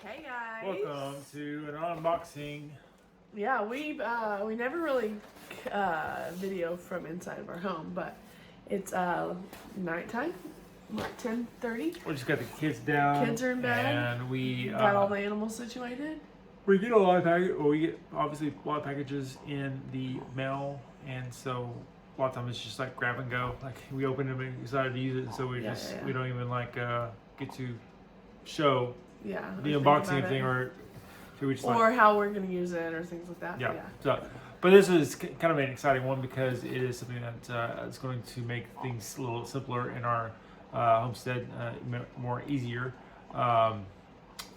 Hey guys. Welcome to an unboxing. Yeah, we never really video from inside of our home, but it's nighttime, like 10:30. We just got the kids down. Kids are in bed. And we Got all the animals situated. we get a lot of we get obviously a lot of packages in the mail, and so a lot of times it's just like grab and go. Like we open them and decided to use it, so we we don't even like get to show the unboxing thing, or we just or how we're gonna use it or things like that. Yeah. So, but this is kind of an exciting one because it is something that is going to make things a little simpler in our homestead, more easier.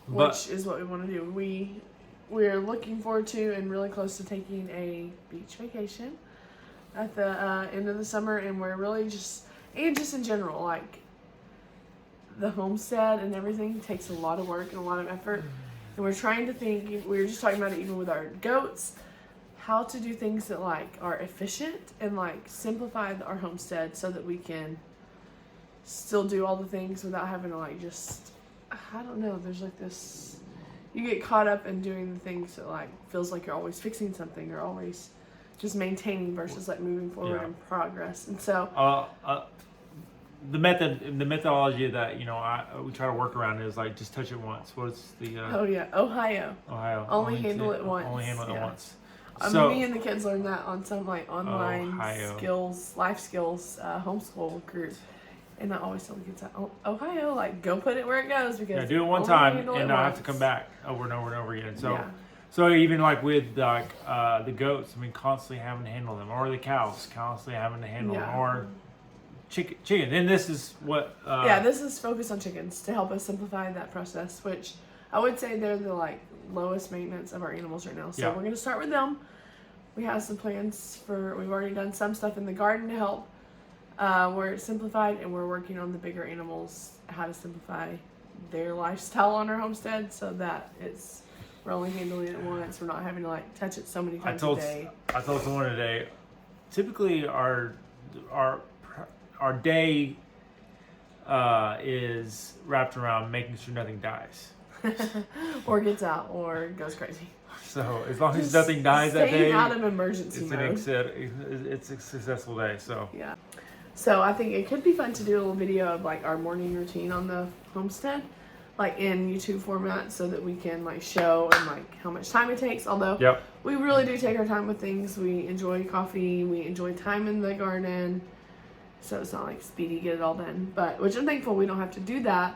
Which is what we want to do. We're looking forward to and really close to taking a beach vacation at the end of the summer, and we're really just in general, like the homestead and everything takes a lot of work and a lot of effort. And we're trying to think, we were just talking about it even with our goats, how to do things that like are efficient and like simplify our homestead so that we can still do all the things without having to like just, I don't know, there's like this, you get caught up in doing the things that like feels like you're always fixing something or always just maintaining versus like moving forward in progress. And so the methodology that we try to work around is like just touch it once. What's the Ohio. Only handle it once. Only handle it once. So me and the kids learned that on some like online skills, life skills, homeschool group. And I always tell the kids that Ohio, like go put it where it goes, because do it one time and not have to come back over and over and over again. So so even like with like the goats, I mean, constantly having to handle them, or the cows, constantly having to handle them, or chicken. And this is what this is focused on chickens to help us simplify that process, which I would say they're the like lowest maintenance of our animals right now. So we're gonna start with them. We have some plans we've already done some stuff in the garden to help where it's simplified, and we're working on the bigger animals, how to simplify their lifestyle on our homestead so that we're only handling it once, we're not having to like touch it so many times a day. I told someone today, typically our day is wrapped around making sure nothing dies. Or gets out or goes crazy. So as long as nothing dies that day, out of emergency mode. It's a successful day. So so I think it could be fun to do a little video of like our morning routine on the homestead, like in YouTube format, so that we can like show and like how much time it takes. Although we really do take our time with things. We enjoy coffee, we enjoy time in the garden. So it's not like speedy, get it all done. But which I'm thankful we don't have to do that.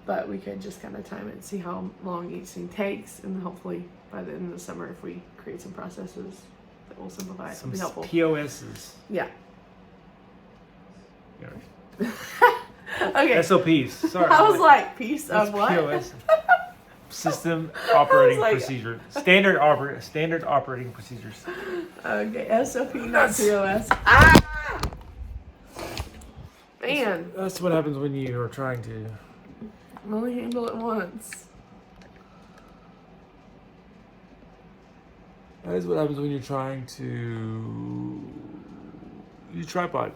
But we could just kind of time it and see how long each thing takes, and hopefully by the end of the summer, if we create some processes that will simplify it, it'll be helpful. POSs. Yeah. Okay. SOPs. Sorry. I was like, piece of what? POS. System operating procedure. Standard operating procedures. Okay, SOP, not POS. Man. That's what happens when you are trying to only handle it once. That is what happens when you're trying to use tripod.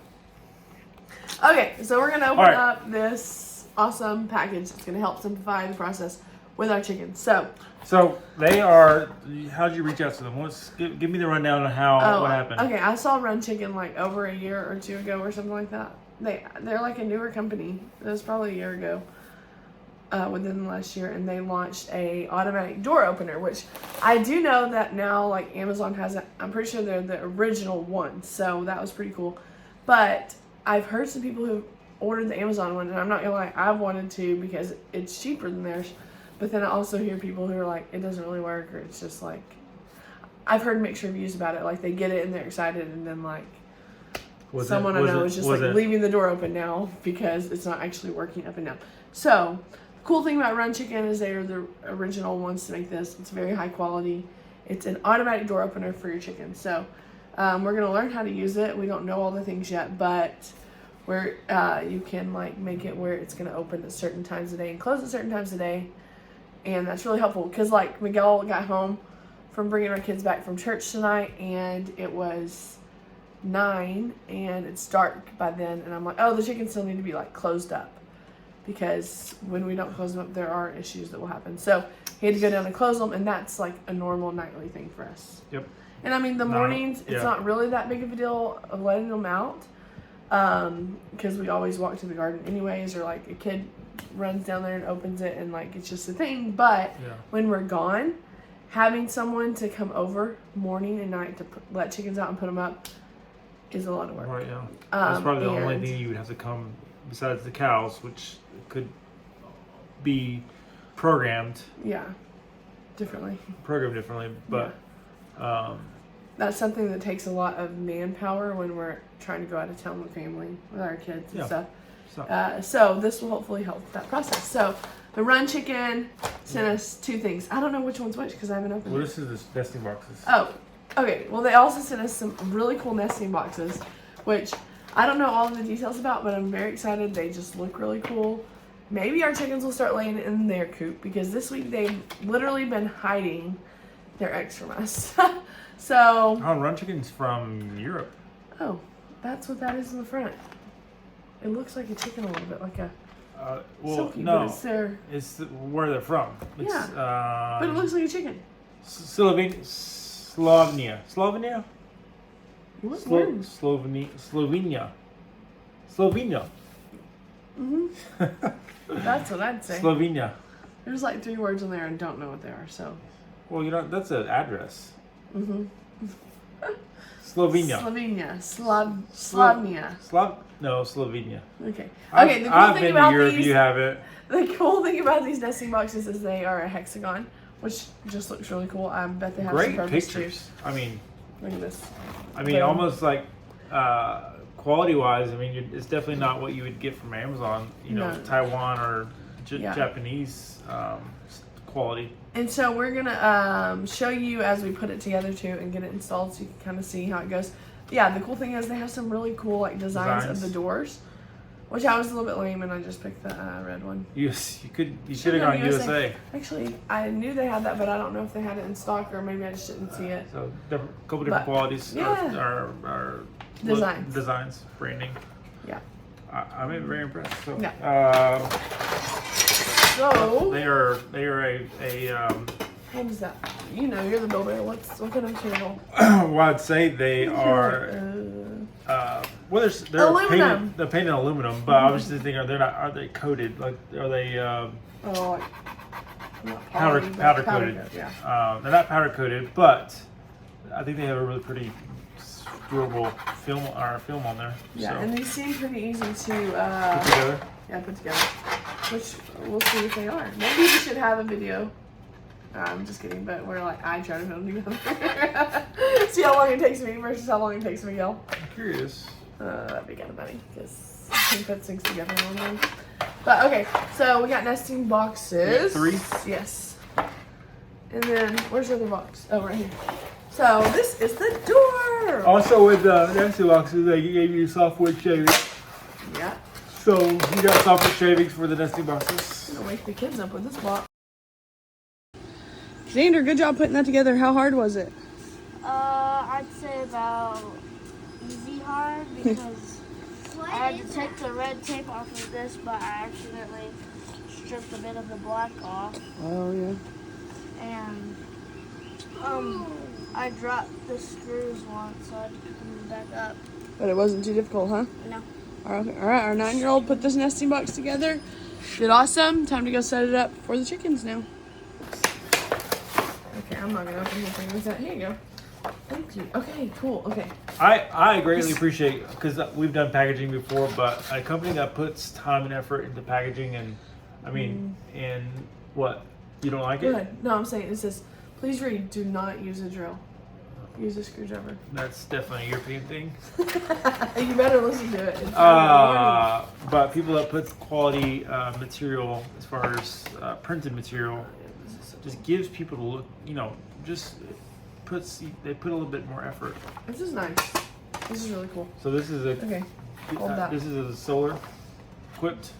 Okay, so we're going to open up this awesome package that's going to help simplify the process with our chickens. So they are, how'd you reach out to them? Give me the rundown on what happened. Okay, I saw Run Chicken like over a year or two ago or something like that. They're like a newer company. It was probably a year ago, within the last year, and they launched a automatic door opener, which I do know that now like Amazon has it. I'm pretty sure they're the original one, so that was pretty cool. But I've heard some people who ordered the Amazon one, and I'm not gonna lie, I've wanted to because it's cheaper than theirs. But then I also hear people who are like, it doesn't really work, or it's just like, I've heard mixed reviews about it. Like they get it and they're excited, and then like someone I know is just like leaving the door open now because it's not actually working up and down. So the cool thing about Run Chicken is they are the original ones to make this. It's very high quality. It's an automatic door opener for your chicken. So we're gonna learn how to use it. We don't know all the things yet, but where you can like make it where it's gonna open at certain times a day and close at certain times a day, and that's really helpful because like Miguel got home from bringing our kids back from church tonight, and it was 9 and it's dark by then, and I'm like, oh, the chickens still need to be like closed up because when we don't close them up, there are issues that will happen. So he had to go down and close them, and that's like a normal nightly thing for us. Yep. And I mean, the mornings, it's not really that big of a deal of letting them out, because we always walk to the garden anyways, or like a kid runs down there and opens it, and like it's just a thing. But when we're gone, having someone to come over morning and night to let chickens out and put them up is a lot of work. Right, yeah. That's probably the only thing you would have to come besides the cows, which could be programmed. Yeah, differently. Programmed differently, but that's something that takes a lot of manpower when we're trying to go out of town with family, with our kids and stuff. So this will hopefully help that process. So the run chicken sent us 2 things. I don't know which one's which because I haven't opened it. Well, this is the nesting boxes. Oh, okay. Well, they also sent us some really cool nesting boxes, which I don't know all of the details about, but I'm very excited. They just look really cool. Maybe our chickens will start laying in their coop, because this week they've literally been hiding their eggs from us. So. Oh, run chicken's from Europe. Oh, that's what that is in the front. It looks like a chicken a little bit, like a. Well, silky, no, but it's their. It's where they're from. It's, but it looks like a chicken. Slovenia. What word? Slovenia. That's what I'd say. Slovenia. There's like 3 words in there and don't know what they are, so. Well, you know, that's an address. Slovenia. Slovenia. Slovenia. Okay. Okay. The cool I've thing been about to Europe. these, You haven't. the cool thing about these nesting boxes is they are a hexagon, which just looks really cool. I bet they have Great some purpose pictures. too. I mean, Look at this. I mean, almost like quality-wise. I mean, it's definitely not what you would get from Amazon. You know, Taiwan or Japanese quality. And so we're gonna show you as we put it together too and get it installed, so you can kind of see how it goes. Yeah, the cool thing is they have some really cool like designs of the doors, which I was a little bit lame and I just picked the red one. You should have gone USA. Actually, I knew they had that, but I don't know if they had it in stock or maybe I just didn't see it. So a couple different qualities. Are designs, branding. Yeah. I'm very impressed. So. Yeah. So they are a what is that? You know, you're the builder. What kind of material? Well, I'd say they are. Well, they're aluminum. They're painted aluminum, but I was just thinking, are they coated? Like, are they? Powder coated. Yeah. They're not powder coated, but I think they have a really pretty durable film on there. Yeah, so. and these seem pretty easy to put together. Yeah, put together. Which we'll see if they are. Maybe we should have a video. I'm just kidding, but we're like, I try to put them together. See how long it takes me versus how long it takes Miguel. I'm curious. That'd be kind of funny because he can put things together normally. But okay, so we got nesting boxes. 3? Yes. And then where's the other box? Oh, right here. So this is the door. Also, with the nesting boxes, they gave you softwood shavings. Yeah. So you got softwood shavings for the nesting boxes. I'm gonna wake the kids up with this box. Xander, good job putting that together. How hard was it? I'd say about easy hard because I had to take the red tape off of this, but I accidentally stripped a bit of the black off. Oh yeah. And I dropped the screws once, so I had to pick them back up. But it wasn't too difficult, huh? No. All right, our 9-year-old put this nesting box together. Did awesome. Time to go set it up for the chickens now. Okay, I'm not gonna open the thing with that. Here you go. Thank you. Okay, cool. Okay. I greatly appreciate, because we've done packaging before, but a company that puts time and effort into packaging, and I mean, and what, you don't like it? Good. No, I'm saying it says, please read. Do not use a drill. Use a screwdriver. That's definitely a European thing. You better listen to it. But people that put quality material, as far as printed material, just gives people to look, you know, they put a little bit more effort. This is nice. This is really cool. So this is this is a solar equipped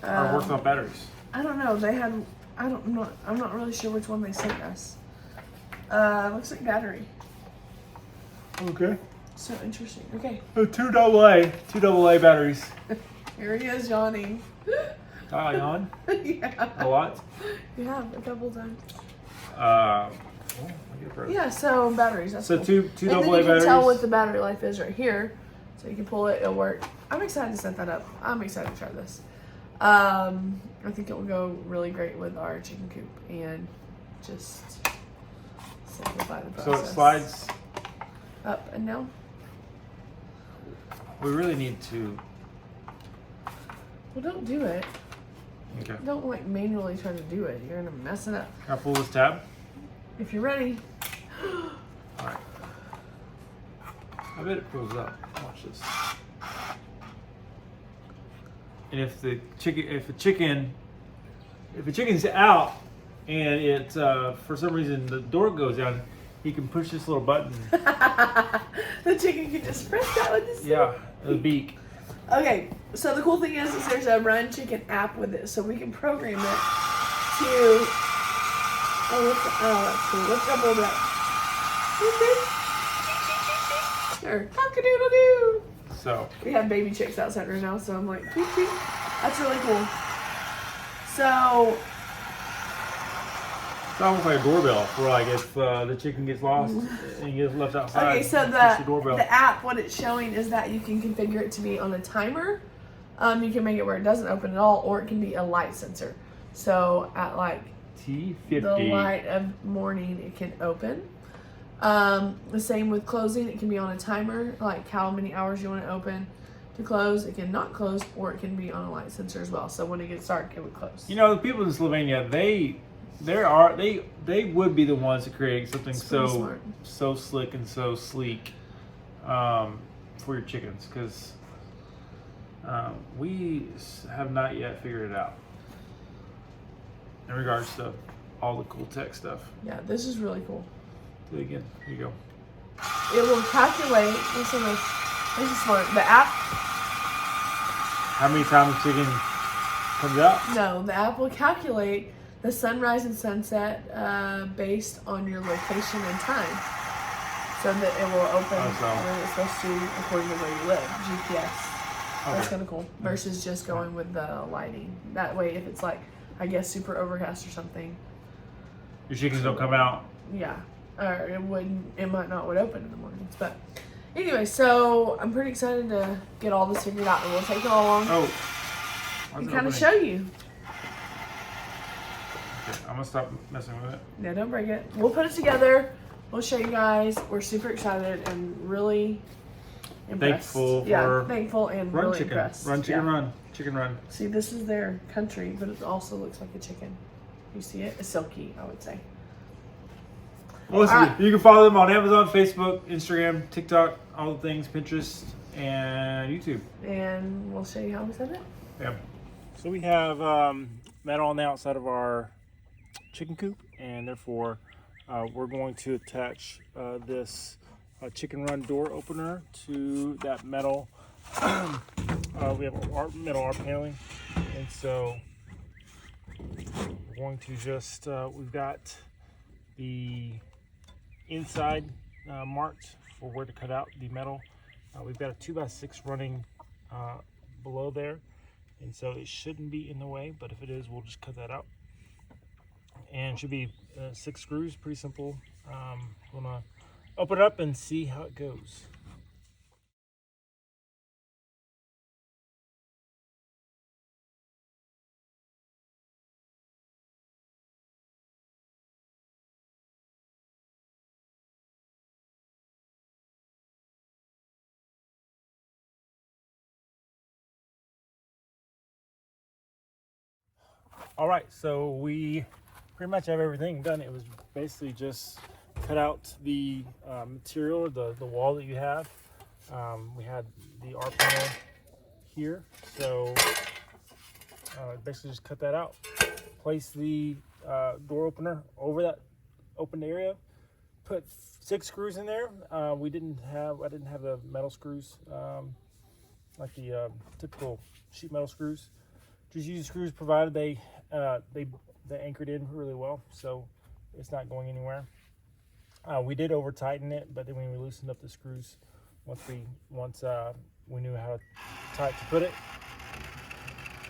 or works on batteries. I don't know. They had. I'm not really sure which one they sent us. Looks like battery. Okay. So interesting. Okay. 2 AA batteries. Here he is yawning. Yawn? Yeah. A lot? Yeah, a couple times. Yeah, so batteries. That's so cool. two and double then A you can batteries. tell what the battery life is right here. So you can pull it, it'll work. I'm excited to set that up. I'm excited to try this. I think it will go really great with our chicken coop and just simplify the process. So it slides up and down. We really need to. Well, don't do it. Okay. Don't like manually try to do it. You're gonna mess it up. Can I pull this tab? If you're ready. All right. I bet it pulls up. Watch this. And if the chicken's out and it for some reason the door goes down, he can push this little button. The chicken can just press that with his The beak. Okay, so the cool thing is there's a Run Chicken app with it, so we can program it to. That's cool. Let's double that. Or cock-a-doodle-doo. So we have baby chicks outside right now, so I'm like, peek, peek. That's really cool. So it's almost like a doorbell for like if the chicken gets lost and gets left outside. okay, so the app, what it's showing is that you can configure it to be on a timer. You can make it where it doesn't open at all, or it can be a light sensor. So at like T50. the light of morning, it can open. The same with closing, it can be on a timer, like how many hours you want to open to close. It can not close, or it can be on a light sensor as well. So when it gets dark, it would close. You know, the people in Slovenia, they would be the ones to create something so slick and so sleek for your chickens, because we have not yet figured it out in regards to all the cool tech stuff. Yeah, this is really cool. Do it again. Here you go. It will calculate. This is smart. The app. How many times the chicken comes out? No, the app will calculate the sunrise and sunset based on your location and time, so that it will open when it's supposed to according to where you live. GPS. That's kind of cool. Versus just going with the lighting. That way, if it's like, I guess, super overcast or something, your chickens don't come out. Yeah, or it might not would open in the mornings. But anyway, so I'm pretty excited to get all this figured out, and we'll take it all along and kind of show you. Okay, I'm gonna stop messing with it. Yeah, don't break it. We'll put it together. We'll show you guys. We're super excited and really impressed. Thankful and Run really chicken. impressed. Run chicken, run chicken, run. See, this is their country, but it also looks like a chicken. You see it? It's silky, I would say. Well, you can follow them on Amazon, Facebook, Instagram, TikTok, all the things, Pinterest, and YouTube. And we'll show you how we set it. Yeah. So we have metal on the outside of our chicken coop, and therefore we're going to attach this chicken run door opener to that metal. We have metal arm paneling, and so we're going to just we've got the inside marked for where to cut out the metal. We've got a 2x6 running below there, and so it shouldn't be in the way, but if it is, we'll just cut that out. And it should be 6 screws, pretty simple. We're gonna open it up and see how it goes. All right, so we pretty much have everything done. It was basically just cut out the material, the wall that you have. We had the R panel here, so basically just cut that out. Place the door opener over that open area. Put 6 screws in there. I didn't have the metal screws like the typical sheet metal screws. Just use screws provided they anchored in really well, so it's not going anywhere. We did over tighten it, but then when we loosened up the screws, once we knew how tight to put it,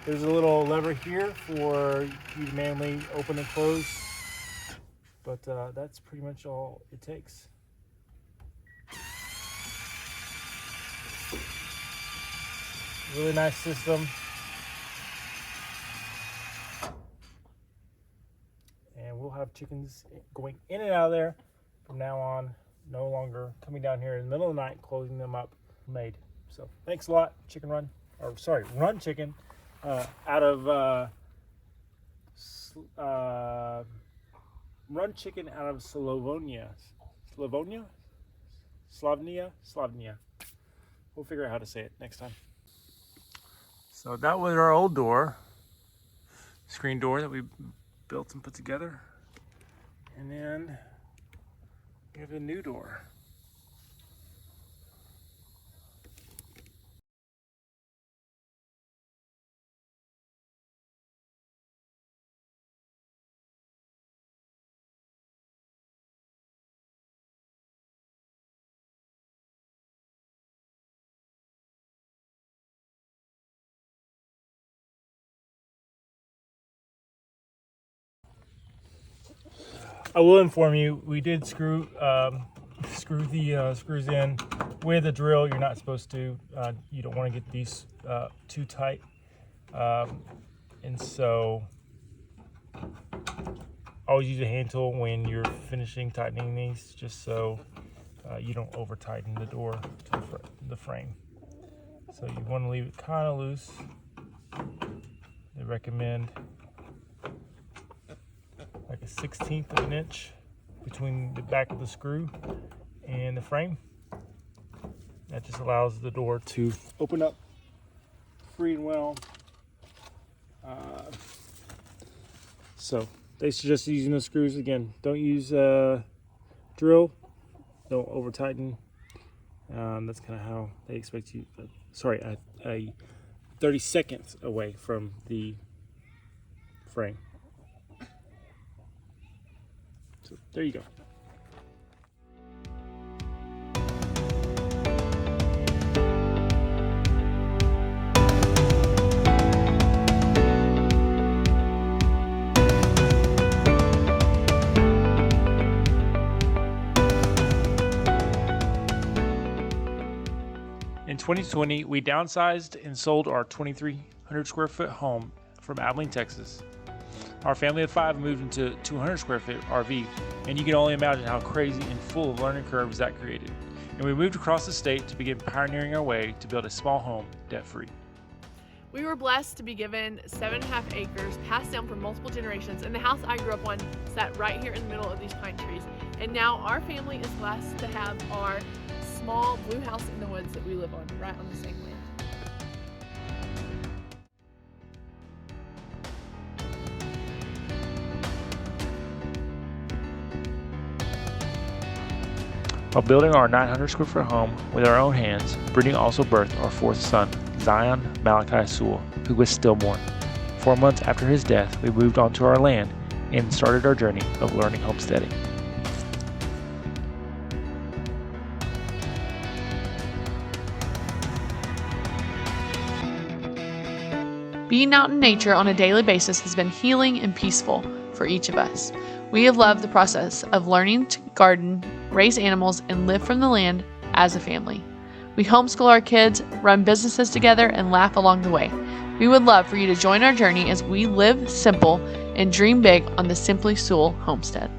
There's a little lever here for you to manually open and close, but that's pretty much all it takes. Really nice system. And we'll have chickens going in and out of there from now on, no longer coming down here in the middle of the night, closing them up, made. So thanks a lot, Chicken Run, or sorry, Run Chicken, out of Run Chicken out of Slovenia. We'll figure out how to say it next time. So that was our old door, screen door that we built and put together. And then we have a new door. I will inform you, we did screw the screws in with a drill. You're not supposed to. You don't want to get these too tight, and so always use a hand tool when you're finishing tightening these, just so you don't over tighten the door to the frame. So you want to leave it kind of loose. They recommend like a 1/16 of an inch between the back of the screw and the frame. That just allows the door to open up free and well. So they suggest using the screws. Again, don't use a drill, don't over tighten. That's kind of how they expect you, a 30 seconds away from the frame. So there you go. In 2020, we downsized and sold our 2,300 square foot home from Abilene, Texas. Our family of 5 moved into a 200 square foot RV, and you can only imagine how crazy and full of learning curves that created. And we moved across the state to begin pioneering our way to build a small home debt-free. We were blessed to be given 7.5 acres passed down from multiple generations, and the house I grew up on sat right here in the middle of these pine trees. And now our family is blessed to have our small blue house in the woods that we live on, right on the same land. While building our 900 square foot home with our own hands, Brittany also birthed our 4th son, Zion Malachi Sewell, who was stillborn. 4 months after his death, we moved onto our land and started our journey of learning homesteading. Being out in nature on a daily basis has been healing and peaceful for each of us. We have loved the process of learning to garden, raise animals, and live from the land as a family. We homeschool our kids, run businesses together, and laugh along the way. We would love for you to join our journey as we live simple and dream big on the Simply Sewell Homestead.